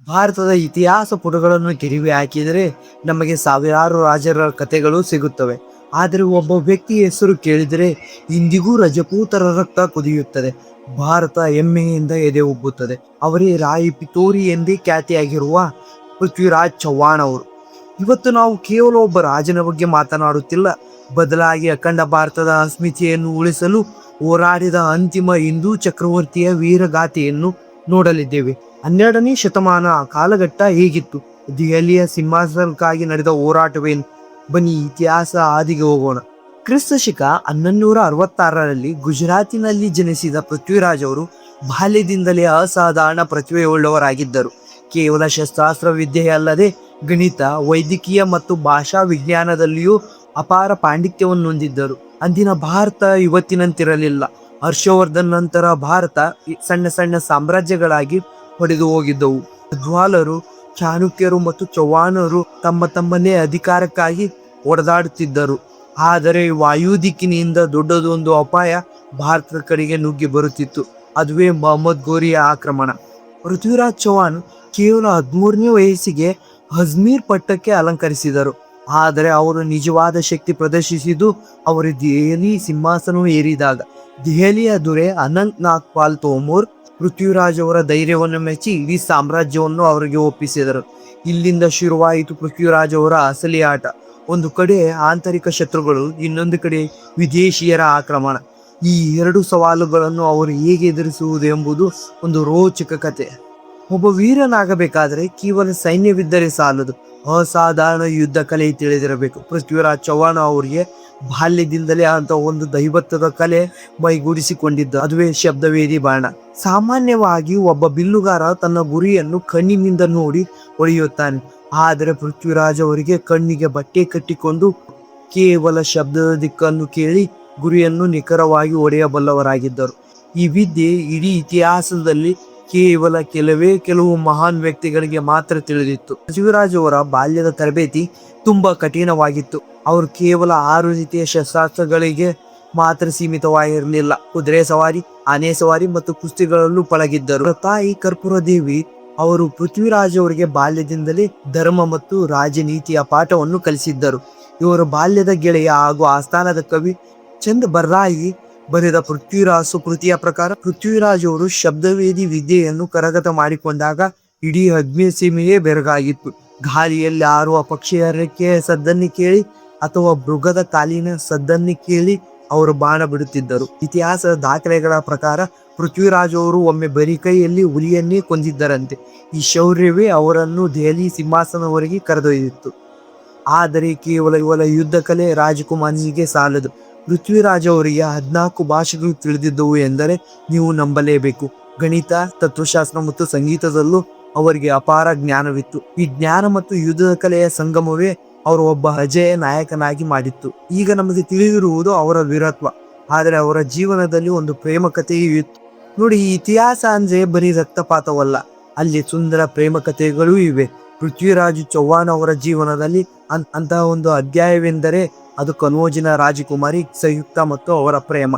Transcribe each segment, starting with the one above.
ಭಾರತದ ಇತಿಹಾಸ ಪುಟಗಳನ್ನು ತಿರುವಿ ಹಾಕಿದರೆ ನಮಗೆ ಸಾವಿರಾರು ರಾಜರ ಕಥೆಗಳು ಸಿಗುತ್ತವೆ. ಆದರೆ ಒಬ್ಬ ವ್ಯಕ್ತಿ ಹೆಸರು ಕೇಳಿದರೆ ಇಂದಿಗೂ ರಜಪೂತರ ರಕ್ತ ಕುದಿಯುತ್ತದೆ. ಭಾರತ ಹೆಮ್ಮೆಯಿಂದ ಎದೆ ಉಬ್ಬುತ್ತದೆ. ಅವರೇ ರಾಯಿ ಪಿತೋರಿ ಎಂದೇ ಖ್ಯಾತಿಯಾಗಿರುವ ಪೃಥ್ವಿರಾಜ್ ಚವ್ಹಾಣ್ ಅವರು. ಇವತ್ತು ನಾವು ಕೇವಲ ಒಬ್ಬ ರಾಜನ ಬಗ್ಗೆ ಮಾತನಾಡುತ್ತಿಲ್ಲ, ಬದಲಾಗಿ ಅಖಂಡ ಭಾರತದ ಅಸ್ಮಿತೆಯನ್ನು ಉಳಿಸಲು ಹೋರಾಡಿದ ಅಂತಿಮ ಹಿಂದೂ ಚಕ್ರವರ್ತಿಯ ವೀರಗಾಥೆಯನ್ನು ನೋಡಲಿದ್ದೇವೆ. 12ನೇ ಶತಮಾನ ಕಾಲಘಟ್ಟ ಹೇಗಿತ್ತು? ದೆಹಲಿಯ ಸಿಂಹಾಸನಕ್ಕಾಗಿ ನಡೆದ ಹೋರಾಟವೇನು? ಬನ್ನಿ ಇತಿಹಾಸ ಹಾದಿಗೆ ಹೋಗೋಣ. ಕ್ರಿಸ್ತ ಶಕ 1166ರಲ್ಲಿ ಗುಜರಾತಿನಲ್ಲಿ ಜನಿಸಿದ ಪೃಥ್ವಿರಾಜ್ ಅವರು ಬಾಲ್ಯದಿಂದಲೇ ಅಸಾಧಾರಣ ಪ್ರತಿಭೆಯುಳ್ಳವರಾಗಿದ್ದರು. ಕೇವಲ ಶಸ್ತ್ರಾಸ್ತ್ರ ವಿದ್ಯೆಯಲ್ಲದೆ ಗಣಿತ, ವೈದ್ಯಕೀಯ ಮತ್ತು ಭಾಷಾ ವಿಜ್ಞಾನದಲ್ಲಿಯೂ ಅಪಾರ ಪಾಂಡಿತ್ಯವನ್ನು ಹೊಂದಿದ್ದರು. ಅಂದಿನ ಭಾರತ ಇವತ್ತಿನಂತಿರಲಿಲ್ಲ. ಹರ್ಷವರ್ಧನ್ ನಂತರ ಭಾರತ ಸಣ್ಣ ಸಣ್ಣ ಸಾಮ್ರಾಜ್ಯಗಳಾಗಿ ಹೊಡೆದು ಹೋಗಿದ್ದವು. ಜ್ವಾಲರು, ಚಾಣಕ್ಯರು ಮತ್ತು ಚೌಹಾಣರು ತಮ್ಮನ್ನೇ ಅಧಿಕಾರಕ್ಕಾಗಿ ಹೊಡೆದಾಡುತ್ತಿದ್ದರು. ಆದರೆ ವಾಯು ದಿಕ್ಕಿನಿಂದ ದೊಡ್ಡದೊಂದು ಅಪಾಯ ಭಾರತದ ಕಡೆಗೆ ನುಗ್ಗಿ ಬರುತ್ತಿತ್ತು. ಅದುವೇ ಮೊಹಮ್ಮದ್ ಗೋರಿಯ ಆಕ್ರಮಣ. ಪೃಥ್ವಿರಾಜ್ ಚೌಹಾಣ್ ಕೇವಲ 13ನೇ ವಯಸ್ಸಿಗೆ ಅಜ್ಮೀರ್ ಪಟ್ಟಕ್ಕೆ ಅಲಂಕರಿಸಿದರು. ಆದರೆ ಅವರು ನಿಜವಾದ ಶಕ್ತಿ ಪ್ರದರ್ಶಿಸಿದ್ದು ಅವರು ದೆಹಲಿ ಸಿಂಹಾಸನ ಏರಿದಾಗ. ದೆಹಲಿಯ ದೊರೆ ಅನಂತ್ ನಾಗ್ ಪಾಲ್ ತೋಮೂರ್ ಪೃಥ್ವಿರಾಜ್ ಅವರ ಧೈರ್ಯವನ್ನು ಮೆಚ್ಚಿ ಇಡೀ ಸಾಮ್ರಾಜ್ಯವನ್ನು ಅವರಿಗೆ ಒಪ್ಪಿಸಿದರು. ಇಲ್ಲಿಂದ ಶುರುವಾಯಿತು ಪೃಥ್ವಿರಾಜ್ ಅವರ ಅಸಲಿ ಆಟ. ಒಂದು ಕಡೆ ಆಂತರಿಕ ಶತ್ರುಗಳು, ಇನ್ನೊಂದು ಕಡೆ ವಿದೇಶಿಯರ ಆಕ್ರಮಣ. ಈ ಎರಡು ಸವಾಲುಗಳನ್ನು ಅವರು ಹೇಗೆ ಎದುರಿಸುವುದು ಎಂಬುದು ಒಂದು ರೋಚಕ ಕತೆ. ಒಬ್ಬ ವೀರನಾಗಬೇಕಾದರೆ ಕೇವಲ ಸೈನ್ಯವಿದ್ದರೆ ಸಾಲದು, ಅಸಾಧಾರಣ ಯುದ್ಧ ಕಲೆ ತಿಳಿದಿರಬೇಕು. ಪೃಥ್ವಿರಾಜ್ ಚೌಹಾಣ್ ಅವರಿಗೆ ಬಾಲ್ಯದಿಂದಲೇ ಅಂತ ಒಂದು ದೈವತ್ವದ ಕಲೆ ಮೈಗೂಡಿಸಿಕೊಂಡಿದ್ದ, ಅದುವೇ ಶಬ್ದವೇದಿ ಬಾಣ. ಸಾಮಾನ್ಯವಾಗಿ ಒಬ್ಬ ಬಿಲ್ಲುಗಾರ ತನ್ನ ಗುರಿಯನ್ನು ಕಣ್ಣಿನಿಂದ ನೋಡಿ ಹೊಡೆಯುತ್ತಾನೆ. ಆದರೆ ಪೃಥ್ವಿರಾಜ್ ಅವರಿಗೆ ಕಣ್ಣಿಗೆ ಬಟ್ಟೆ ಕಟ್ಟಿಕೊಂಡು ಕೇವಲ ಶಬ್ದದ ದಿಕ್ಕನ್ನು ಕೇಳಿ ಗುರಿಯನ್ನು ನಿಖರವಾಗಿ ಹೊಡೆಯಬಲ್ಲವರಾಗಿದ್ದರು. ಈ ವಿದ್ಯೆ ಇಡೀ ಇತಿಹಾಸದಲ್ಲಿ ಕೇವಲ ಕೆಲವು ಮಹಾನ್ ವ್ಯಕ್ತಿಗಳಿಗೆ ಮಾತ್ರ ತಿಳಿದಿತ್ತು. ಪೃಥ್ವಿರಾಜ್ ಅವರ ಬಾಲ್ಯದ ತರಬೇತಿ ತುಂಬಾ ಕಠಿಣವಾಗಿತ್ತು. ಅವರು ಕೇವಲ 6 ರೀತಿಯ ಶಸ್ತ್ರಾಸ್ತ್ರಗಳಿಗೆ ಮಾತ್ರ ಸೀಮಿತವಾಗಿರಲಿಲ್ಲ. ಕುದುರೆ ಸವಾರಿ, ಆನೆ ಸವಾರಿ ಮತ್ತು ಕುಸ್ತಿಗಳಲ್ಲೂ ಪಳಗಿದ್ದರು. ತಾಯಿ ಕರ್ಪೂರ ದೇವಿ ಅವರು ಪೃಥ್ವಿರಾಜ್ ಅವರಿಗೆ ಬಾಲ್ಯದಿಂದಲೇ ಧರ್ಮ ಮತ್ತು ರಾಜನೀತಿಯ ಪಾಠವನ್ನು ಕಲಿಸಿದ್ದರು. ಇವರು ಬಾಲ್ಯದ ಗೆಳೆಯ ಹಾಗೂ ಆಸ್ಥಾನದ ಕವಿ ಚಂದ್ ಬರ್ರಾಯಿ ಬರೆದ ಪೃಥ್ವಿರಾಸು ಕೃತಿಯ ಪ್ರಕಾರ ಪೃಥ್ವಿರಾಜ್ ಅವರು ಶಬ್ದವೇದಿ ವಿದ್ಯೆಯನ್ನು ಕರಗತ ಮಾಡಿಕೊಂಡಾಗ ಇಡೀ ಅಜ್ಮೀರ್ ಸೀಮೆಯೇ ಬೆರಗಾಗಿತ್ತು. ಗಾಳಿಯಲ್ಲಿ ಹಾರುವ ಪಕ್ಷಿಯ ರೆಕ್ಕೆಯ ಸದ್ದನ್ನು ಕೇಳಿ ಅಥವಾ ಮೃಗದ ಕಾಲಿನ ಸದ್ದನ್ನು ಕೇಳಿ ಅವರು ಬಾಣ ಬಿಡುತ್ತಿದ್ದರು. ಇತಿಹಾಸದ ದಾಖಲೆಗಳ ಪ್ರಕಾರ ಪೃಥ್ವಿರಾಜ್ ಅವರು ಒಮ್ಮೆ ಬರೀ ಕೈಯಲ್ಲಿ ಹುಲಿಯನ್ನೇ ಕೊಂದಿದ್ದರಂತೆ. ಈ ಶೌರ್ಯವೇ ಅವರನ್ನು ದೆಹಲಿ ಸಿಂಹಾಸನವರೆಗೆ ಕರೆದೊಯ್ದಿತ್ತು. ಆದರೆ ಕೇವಲ ಯುದ್ಧ ಕಲೆ ರಾಜಕುಮಾರನಿಗೆ ಸಾಲದು. ಪೃಥ್ವಿರಾಜ್ ಅವರಿಗೆ 14 ಭಾಷೆಗಳು ತಿಳಿದಿದ್ದವು ಎಂದರೆ ನೀವು ನಂಬಲೇಬೇಕು. ಗಣಿತ, ತತ್ವಶಾಸ್ತ್ರ ಮತ್ತು ಸಂಗೀತದಲ್ಲೂ ಅವರಿಗೆ ಅಪಾರ ಜ್ಞಾನವಿತ್ತು. ಈ ಜ್ಞಾನ ಮತ್ತು ಯುದ್ಧದ ಕಲೆಯ ಸಂಗಮವೇ ಅವರು ಒಬ್ಬ ಅಜೇಯ ನಾಯಕನಾಗಿ ಮಾಡಿತ್ತು. ಈಗ ನಮಗೆ ತಿಳಿದಿರುವುದು ಅವರ ವೀರತ್ವ, ಆದರೆ ಅವರ ಜೀವನದಲ್ಲಿ ಒಂದು ಪ್ರೇಮ ಕಥೆಯೂ ಇತ್ತು. ನೋಡಿ, ಈ ಇತಿಹಾಸ ಅಂದ್ರೆ ಬರೀ ರಕ್ತಪಾತವಲ್ಲ, ಅಲ್ಲಿ ಸುಂದರ ಪ್ರೇಮ ಕಥೆಗಳೂ ಇವೆ. ಪೃಥ್ವಿರಾಜ್ ಚೌಹಾಣ್ ಅವರ ಜೀವನದಲ್ಲಿ ಅಂತಹ ಒಂದು ಅಧ್ಯಾಯವೆಂದರೆ ಅದು ಕನೋಜಿನ ರಾಜಕುಮಾರಿ ಸಂಯುಕ್ತ ಮತ್ತು ಅವರ ಪ್ರೇಮ.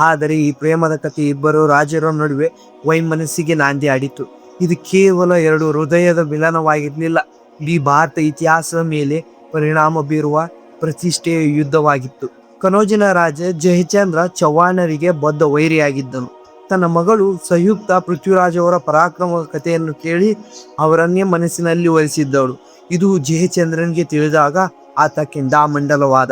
ಆದರೆ ಈ ಪ್ರೇಮದ ಕಥೆ ಇಬ್ಬರು ರಾಜರ ನಡುವೆ ವೈಮನಸ್ಸಿಗೆ ನಾಂದಿ ಆಡಿತು. ಇದು ಕೇವಲ 2 ಹೃದಯದ ಮಿಲನವಾಗಿರಲಿಲ್ಲ, ಇಡೀ ಭಾರತ ಇತಿಹಾಸದ ಮೇಲೆ ಪರಿಣಾಮ ಬೀರುವ ಪ್ರತಿಷ್ಠೆಯ ಯುದ್ಧವಾಗಿತ್ತು. ಕನೋಜಿನ ರಾಜ ಜಯಚಂದ್ರ ಚೌಹಾಣರಿಗೆ ಬದ್ಧ ವೈರಿಯಾಗಿದ್ದನು. ತನ್ನ ಮಗಳು ಸಂಯುಕ್ತ ಪೃಥ್ವಿರಾಜ್ ಅವರ ಪರಾಕ್ರಮ ಕಥೆಯನ್ನು ಕೇಳಿ ಅವರನ್ನೇ ಮನಸ್ಸಿನಲ್ಲಿ ಒಲಿಸಿದ್ದಳು. ಇದು ಜಯಚಂದ್ರನಿಗೆ ತಿಳಿದಾಗ ಆತ ಕೆಂಡಾಮಂಡಲವಾದ.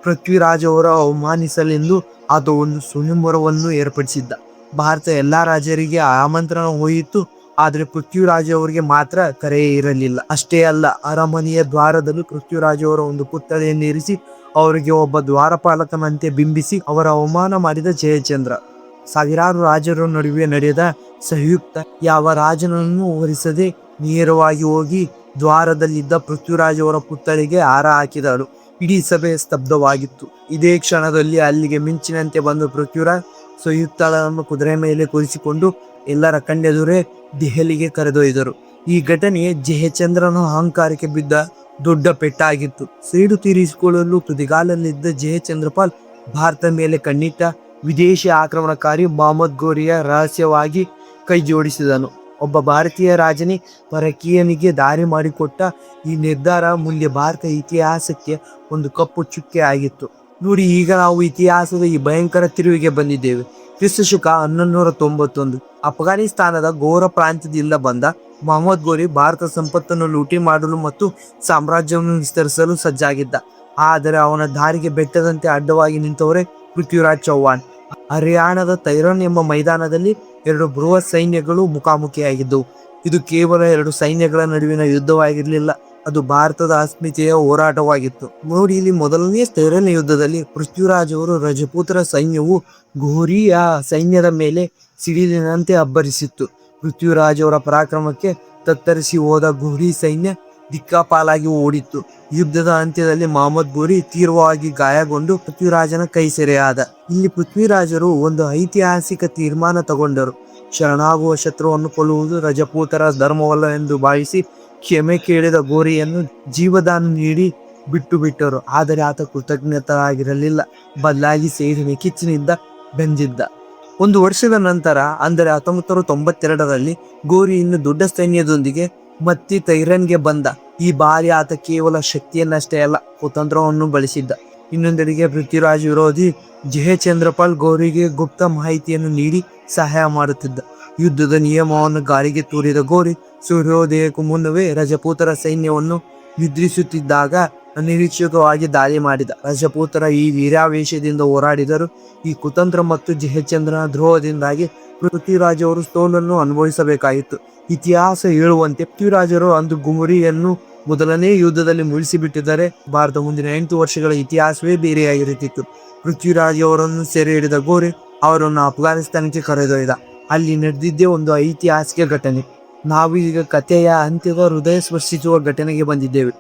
ಪೃಥ್ವಿರಾಜ್ ಅವರ ಅವಮಾನಿಸಲೆಂದು ಆತ ಒಂದು ಸ್ವಯಂವರವನ್ನು ಏರ್ಪಡಿಸಿದ್ದ. ಭಾರತ ಎಲ್ಲಾ ರಾಜರಿಗೆ ಆಮಂತ್ರಣ ಹೋಯಿತು, ಆದರೆ ಪೃಥ್ವಿರಾಜ್ ಅವರಿಗೆ ಮಾತ್ರ ಕರೆಯೇ ಇರಲಿಲ್ಲ. ಅಷ್ಟೇ ಅಲ್ಲ, ಅರಮನೆಯ ದ್ವಾರದಲ್ಲೂ ಪೃಥ್ವಿರಾಜ್ ಅವರ ಒಂದು ಪುತ್ಥಳಿಯನ್ನಿರಿಸಿ ಅವರಿಗೆ ಒಬ್ಬ ದ್ವಾರಪಾಲಕನಂತೆ ಬಿಂಬಿಸಿ ಅವರ ಅವಮಾನ ಮಾಡಿದ ಜಯಚಂದ್ರ. ಸಾವಿರಾರು ರಾಜರ ನಡುವೆ ನಡೆದ ಸಂಯುಕ್ತ ಯಾವ ರಾಜನನ್ನು ವರಿಸದೆ ನೇರವಾಗಿ ಹೋಗಿ ದ್ವಾರದಲ್ಲಿದ್ದ ಪೃಥ್ವಿರಾಜ್ ಅವರ ಪುತ್ಥಳಿಗೆ ಹಾರ ಹಾಕಿದಳು. ಇಡೀ ಸಭೆ ಸ್ತಬ್ಧವಾಗಿತ್ತು. ಇದೇ ಕ್ಷಣದಲ್ಲಿ ಅಲ್ಲಿಗೆ ಮಿಂಚಿನಂತೆ ಬಂದು ಪೃಥ್ವಿರಾಜ್ ಸಂಯುಕ್ತಳನ್ನು ಕುದುರೆ ಮೇಲೆ ಕೂರಿಸಿಕೊಂಡು ಎಲ್ಲರ ಕಣ್ಣೆದುರೇ ದೆಹಲಿಗೆ ಕರೆದೊಯ್ದರು. ಈ ಘಟನೆ ಜಯಚಂದ್ರನ ಅಹಂಕಾರಕ್ಕೆ ಬಿದ್ದ ದೊಡ್ಡ ಪೆಟ್ಟಾಗಿತ್ತು. ಸೇಡು ತೀರಿಸಿಕೊಳ್ಳಲು ತುದಿಗಾಲಲ್ಲಿದ್ದ ಜಯಚಂದ್ರಪಾಲ್ ಭಾರತ ಮೇಲೆ ಕಣ್ಣಿಟ್ಟ ವಿದೇಶಿ ಆಕ್ರಮಣಕಾರಿ ಮೊಹಮ್ಮದ್ ಗೋರಿಯ ರಹಸ್ಯವಾಗಿ ಕೈ ಜೋಡಿಸಿದನು. ಒಬ್ಬ ಭಾರತೀಯ ರಾಜನೇ ಪರಕೀಯನಿಗೆ ದಾರಿ ಮಾಡಿಕೊಟ್ಟ ಈ ನಿರ್ಧಾರ ಮುಂದೆ ಭಾರತ ಇತಿಹಾಸಕ್ಕೆ ಒಂದು ಕಪ್ಪು ಚುಕ್ಕೆ ಆಗಿತ್ತು. ನೋಡಿ, ಈಗ ನಾವು ಇತಿಹಾಸದ ಈ ಭಯಂಕರ ತಿರುವಿಗೆ ಬಂದಿದ್ದೇವೆ. ಕ್ರಿಸ್ತಶಕ 1191 ಅಫ್ಘಾನಿಸ್ತಾನದ ಘೋರ ಪ್ರಾಂತ್ಯದಿಂದ ಬಂದ ಮೊಹಮ್ಮದ್ ಗೋರಿ ಭಾರತ ಸಂಪತ್ತನ್ನು ಲೂಟಿ ಮಾಡಲು ಮತ್ತು ಸಾಮ್ರಾಜ್ಯವನ್ನು ವಿಸ್ತರಿಸಲು ಸಜ್ಜಾಗಿದ್ದ. ಆದರೆ ಅವನ ದಾರಿಗೆ ಬೆಟ್ಟದಂತೆ ಅಡ್ಡವಾಗಿ ನಿಂತವರೇ ಪೃಥ್ವಿರಾಜ್ ಚೌಹಾಣ್. ಹರಿಯಾಣದ ತೈರನ್ ಎಂಬ ಮೈದಾನದಲ್ಲಿ 2 ಬೃಹತ್ ಸೈನ್ಯಗಳು ಮುಖಾಮುಖಿಯಾಗಿದ್ದವು. ಇದು ಕೇವಲ 2 ಸೈನ್ಯಗಳ ನಡುವಿನ ಯುದ್ಧವಾಗಿರಲಿಲ್ಲ, ಅದು ಭಾರತದ ಅಸ್ಮಿತೆಯ ಹೋರಾಟವಾಗಿತ್ತು. ನೋಡಿ, ಇಲ್ಲಿ ಮೊದಲನೇ ತೈರನ್ ಯುದ್ಧದಲ್ಲಿ ಪೃಥ್ವಿರಾಜ್ ಅವರು ರಜಪೂತರ ಸೈನ್ಯವು ಘೋರಿಯ ಸೈನ್ಯದ ಮೇಲೆ ಸಿಡಿಲಿನಂತೆ ಅಬ್ಬರಿಸಿತ್ತು. ಪೃಥ್ವಿರಾಜ್ ಅವರ ಪರಾಕ್ರಮಕ್ಕೆ ತತ್ತರಿಸಿ ಹೋದ ಘೋರಿ ಸೈನ್ಯ ದಿಕ್ಕಾಪಾಲಾಗಿ ಓಡಿತ್ತು. ಯುದ್ಧದ ಅಂತ್ಯದಲ್ಲಿ ಮೊಹಮ್ಮದ್ ಗೋರಿ ತೀವ್ರವಾಗಿ ಗಾಯಗೊಂಡು ಪೃಥ್ವಿರಾಜನ ಕೈ ಸೆರೆಯಾದ. ಇಲ್ಲಿ ಪೃಥ್ವಿರಾಜರು ಒಂದು ಐತಿಹಾಸಿಕ ತೀರ್ಮಾನ ತಗೊಂಡರು. ಶರಣಾಗುವ ಶತ್ರುವನ್ನು ಕೊಲ್ಲುವುದು ರಜಪೂತರ ಧರ್ಮವಲ್ಲ ಎಂದು ಭಾವಿಸಿ ಕ್ಷಮೆ ಕೇಳಿದ ಗೋರಿಯನ್ನು ಜೀವದಾನ ನೀಡಿ ಬಿಟ್ಟು ಬಿಟ್ಟರು. ಆದರೆ ಆತ ಕೃತಜ್ಞತರಾಗಿರಲಿಲ್ಲ, ಬದಲಾಗಿ ಸೇಡಿನ ಕಿಚ್ಚಿನಿಂದ ಬೆಂದಿದ್ದ. 1 ವರ್ಷದ ನಂತರ, ಅಂದರೆ 1992ರಲ್ಲಿ ಗೋರಿ ಇನ್ನು ದೊಡ್ಡ ಸೈನ್ಯದೊಂದಿಗೆ ಮತ್ತೆ ತೈರನ್ಗೆ ಬಂದ. ಈ ಬಾರಿ ಆತ ಕೇವಲ ಶಕ್ತಿಯನ್ನಷ್ಟೇ ಅಲ್ಲ, ಕುತಂತ್ರವನ್ನು ಬಳಸಿದ್ದ. ಇನ್ನೊಂದೆಡೆಗೆ ಪೃಥ್ವಿರಾಜ್ ವಿರೋಧಿ ಜಯಚಂದ್ರಪಾಲ್ ಗೋರಿಗೆ ಗುಪ್ತ ಮಾಹಿತಿಯನ್ನು ನೀಡಿ ಸಹಾಯ ಮಾಡುತ್ತಿದ್ದ. ಯುದ್ಧದ ನಿಯಮವನ್ನು ಗಾಳಿಗೆ ತೂರಿದ ಗೋರಿ ಸೂರ್ಯೋದಯಕ್ಕೂ ಮುನ್ನವೇ ರಜಪೂತರ ಸೈನ್ಯವನ್ನು ನಿದ್ರಿಸುತ್ತಿದ್ದಾಗ ಅನಿರೀಕ್ಷಿತವಾಗಿ ದಾಳಿ ಮಾಡಿದ. ರಜಪೂತರ ಈ ವೀರಾವೇಶದಿಂದ ಹೋರಾಡಿದರು. ಈ ಕುತಂತ್ರ ಮತ್ತು ಜಯಚಂದ್ರನ ದ್ರೋಹದಿಂದಾಗಿ ಪೃಥ್ವಿರಾಜ್ ಅವರು ಸೋಲನ್ನು ಅನುಭವಿಸಬೇಕಾಯಿತು. ಇತಿಹಾಸ ಹೇಳುವಂತೆ ಪೃಥ್ವಿರಾಜರು ಅಂದು ಗೋರಿಯನ್ನು ಮೊದಲನೇ ಯುದ್ಧದಲ್ಲಿ ಮುಗಿಸಿಬಿಟ್ಟಿದ್ದರೆ ಭಾರತ ಮುಂದಿನ 8 ವರ್ಷಗಳ ಇತಿಹಾಸವೇ ಬೇರೆಯಾಗಿರುತ್ತಿತ್ತು. ಪೃಥ್ವಿರಾಜ್ ಅವರನ್ನು ಸೆರೆ ಹಿಡಿದ ಗೋರಿ ಅವರನ್ನು ಅಫ್ಘಾನಿಸ್ತಾನಕ್ಕೆ ಕರೆದೊಯ್ದ. ಅಲ್ಲಿ ನಡೆದಿದ್ದೇ ಒಂದು ಐತಿಹಾಸಿಕ ಘಟನೆ. ನಾವು ಈಗ ಕಥೆಯ ಅಂತ್ಯದ ಹೃದಯ ಸ್ಪರ್ಶಿಸುವ ಘಟನೆಗೆ ಬಂದಿದ್ದೇವೆ.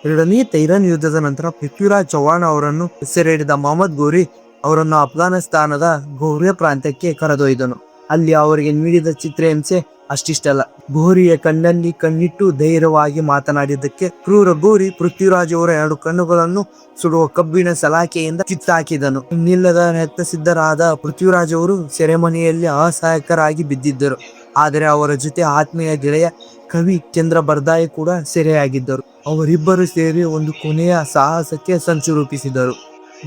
2ನೇ ತೈರನ್ ಯುದ್ಧದ ನಂತರ ಪೃಥ್ವಿರಾಜ್ ಚೌಹಾಣ್ ಅವರನ್ನು ಸೆರೆ ಹಿಡಿದ ಮೊಹಮ್ಮದ್ ಗೋರಿ ಅವರನ್ನು ಅಫ್ಘಾನಿಸ್ತಾನದ ಘೋರ ಪ್ರಾಂತ್ಯಕ್ಕೆ ಕರೆದೊಯ್ದನು. ಅಲ್ಲಿ ಅವರಿಗೆ ನೀಡಿದ ಚಿತ್ರಹಿಂಸೆ ಅಷ್ಟಿಷ್ಟಲ್ಲ. ಗೋರಿಯ ಕಣ್ಣಲ್ಲಿ ಕಣ್ಣಿಟ್ಟು ಧೈರ್ಯವಾಗಿ ಮಾತನಾಡಿದ್ದಕ್ಕೆ ಕ್ರೂರ ಗೋರಿ ಪೃಥ್ವಿರಾಜ್ ಅವರ 2 ಕಣ್ಣುಗಳನ್ನು ಸುಡುವ ಕಬ್ಬಿಣ ಸಲಾಕೆಯಿಂದ ಕಿತ್ತಾಕಿದನು. ನಿಲ್ಲದ ರಕ್ತಸಿದ್ಧರಾದ ಪೃಥ್ವಿರಾಜ್ ಅವರು ಸೆರೆಮನೆಯಲ್ಲಿ ಅಸಹಾಯಕರಾಗಿ ಬಿದ್ದಿದ್ದರು. ಆದರೆ ಅವರ ಜೊತೆ ಆತ್ಮೀಯ ಗೆಳೆಯ ಕವಿ ಚಂದ್ರ ಬರ್ದಾಯಿ ಕೂಡ ಸೆರೆಯಾಗಿದ್ದರು. ಅವರಿಬ್ಬರು ಸೇರಿ ಒಂದು ಕೊನೆಯ ಸಾಹಸಕ್ಕೆ ಸಂಚು ರೂಪಿಸಿದರು.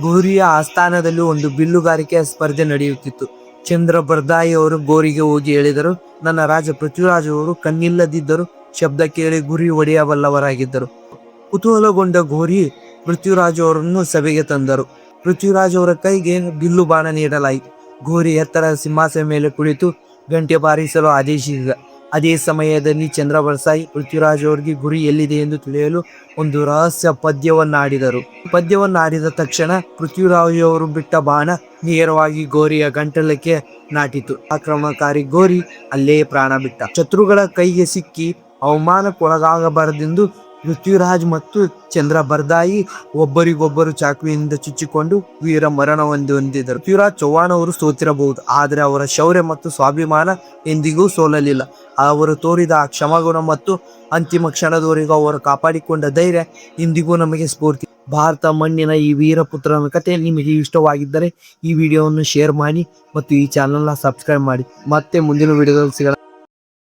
ಗೋರಿಯ ಆಸ್ಥಾನದಲ್ಲಿ ಒಂದು ಬಿಲ್ಲುಗಾರಿಕೆಯ ಸ್ಪರ್ಧೆ ನಡೆಯುತ್ತಿತ್ತು. ಚಂದ್ರ ಬರ್ದಾಯಿ ಅವರು ಗೋರಿಗೆ ಹೋಗಿ ಹೇಳಿದರು, ನನ್ನ ರಾಜ ಪೃಥ್ವಿರಾಜ್ ಅವರು ಕಣ್ಣಿಲ್ಲದಿದ್ದರು ಶಬ್ದ ಕೇಳಿ ಗುರಿ ಹೊಡೆಯಬಲ್ಲವರಾಗಿದ್ದರು. ಕುತೂಹಲಗೊಂಡ ಗೋರಿ ಪೃಥ್ವಿರಾಜ್ ಅವರನ್ನು ಸಭೆಗೆ ತಂದರು. ಪೃಥ್ವಿರಾಜ್ ಅವರ ಕೈಗೆ ಬಿಲ್ಲು ಬಾಣ ನೀಡಲಾಯಿತು. ಗೋರಿ ಎತ್ತರ ಸಿಂಹಾಸನ ಮೇಲೆ ಕುಳಿತು ಗಂಟೆ ಬಾರಿಸಲು ಆದೇಶಿಸಿದ. ಅದೇ ಸಮಯದಲ್ಲಿ ಚಂದ್ರ ಬರ್ಸಾಯಿ ಪೃಥ್ವಿರಾಜ್ ಅವರಿಗೆ ಗುರಿ ಎಲ್ಲಿದೆ ಎಂದು ತಿಳಿಯಲು ಒಂದು ರಹಸ್ಯ ಪದ್ಯವನ್ನಾಡಿದರು. ಪದ್ಯವನ್ನಾಡಿದ ತಕ್ಷಣ ಪೃಥ್ವಿರಾಜ್ ಅವರು ಬಿಟ್ಟ ಬಾಣ ನೇರವಾಗಿ ಗೋರಿಯ ಗಂಟಲಕ್ಕೆ ನಾಟಿತು. ಆಕ್ರಮಣಕಾರಿ ಗೋರಿ ಅಲ್ಲೇ ಪ್ರಾಣ ಬಿಟ್ಟ. ಶತ್ರುಗಳ ಕೈಗೆ ಸಿಕ್ಕಿ ಅವಮಾನಕ್ಕೊಳಗಾಗಬಾರದೆಂದು ಪೃಥ್ವಿರಾಜ್ ಮತ್ತು ಚಂದ್ರ ಬರ್ದಾಯಿ ಒಬ್ಬರಿಗೊಬ್ಬರು ಚಾಕುವಿನಿಂದ ಚುಚ್ಚಿಕೊಂಡು ವೀರ ಮರಣ ಹೊಂದಿದರು. ಪೃಥ್ವಿರಾಜ್ ಚೌಹಾಣ್ ಅವರು ಸೋತಿರಬಹುದು, ಆದರೆ ಅವರ ಶೌರ್ಯ ಮತ್ತು ಸ್ವಾಭಿಮಾನ ಎಂದಿಗೂ ಸೋಲಲಿಲ್ಲ. ಅವರು ತೋರಿದ ಆ ಕ್ಷಮಾಗುಣ ಮತ್ತು ಅಂತಿಮ ಕ್ಷಣದವರೆಗೂ ಅವರು ಕಾಪಾಡಿಕೊಂಡ ಧೈರ್ಯ ಇಂದಿಗೂ ನಮಗೆ ಸ್ಫೂರ್ತಿ. ಭಾರತ ಮಣ್ಣಿನ ಈ ವೀರಪುತ್ರನ ಕಥೆ ನಿಮಗೆ ಇಷ್ಟವಾಗಿದ್ದರೆ ಈ ವಿಡಿಯೋವನ್ನು ಶೇರ್ ಮಾಡಿ ಮತ್ತು ಈ ಚಾನಲ್ನ ಸಬ್ಸ್ಕ್ರೈಬ್ ಮಾಡಿ. ಮತ್ತೆ ಮುಂದಿನ ವಿಡಿಯೋದಲ್ಲಿ ಸಿಗೋಣ.